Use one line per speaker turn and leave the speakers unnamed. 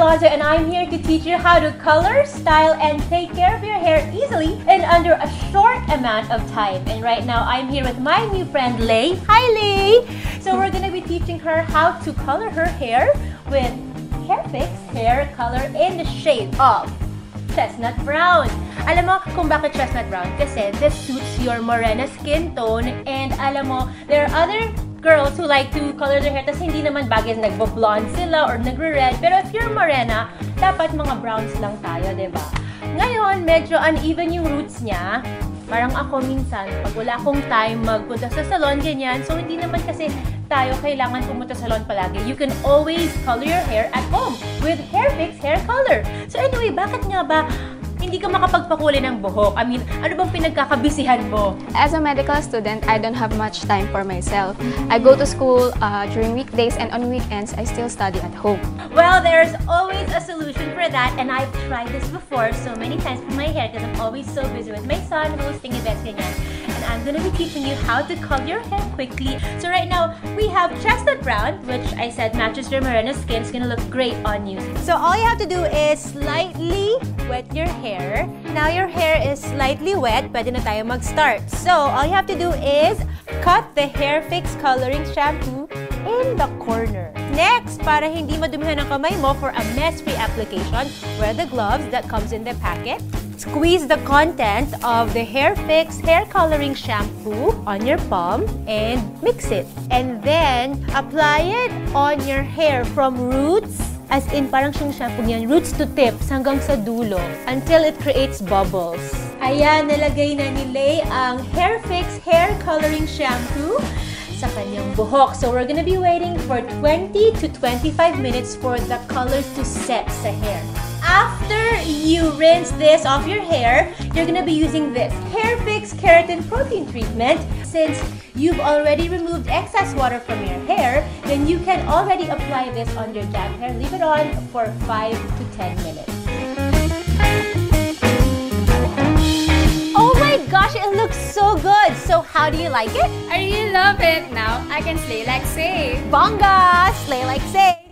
Alonzo, and I'm here to teach you how to color, style, and take care of your hair easily and under a short amount of time. And right now, I'm here with my new friend, Lay. Hi, Lay! So we're gonna be teaching her how to color her hair with Hairfix hair color in the shade of chestnut brown. Alam mo kung bakit chestnut brown? Kasi this suits your morena skin tone, and alam mo, there are other girls who like to color their hair tas hindi naman bagay nagbo-blonde sila or nagre-red. Pero if you're morena, dapat mga browns lang tayo, diba? Ngayon, medyo uneven yung roots niya. Parang ako minsan, pag wala akong time magpunta sa salon, ganyan. So, hindi naman kasi tayo kailangan pumunta sa salon palagi. You can always color your hair at home with Hairfix hair color. So anyway, bakit nga ba hindi ka makapagpakulay ng buhok? I mean, ano bang pinagkakabisihan mo?
As a medical student, I don't have much time for myself. I go to school during weekdays, and on weekends, I still study at home.
Well, there's always a solution for that, and I've tried this before so many times with my hair because I'm always so busy with my son hosting events, ganyan. And I'm gonna be teaching you how to color your hair quickly. So right now, we have chestnut brown, which I said matches your morena skin. It's gonna look great on you. So all you have to do is slightly wet your hair. Now your hair is slightly wet, pwede na tayo mag-start. So all you have to do is cut the Hairfix coloring shampoo in the corner. Next, para hindi madumihan ang kamay mo for a mess-free application, wear the gloves that comes in the packet. Squeeze the content of the Hairfix hair coloring shampoo on your palm and mix it. And then, apply it on your hair from roots, as in parang siyang shampoo niyan, roots to tips hanggang sa dulo until it creates bubbles. Ayan, nalagay na ni Lay ang Hairfix hair coloring shampoo sa kanyang buhok. So we're gonna be waiting for 20 to 25 minutes for the color to set sa hair. After you rinse this off your hair, you're gonna be using this Hairfix Keratin Protein Treatment. Since you've already removed excess water from your hair, then you can already apply this on your damp hair. Leave it on for 5 to 10 minutes. Oh my gosh, it looks so good! So how do you like it?
I really love it. Now I can slay like Say.
Bongga! Slay like Say!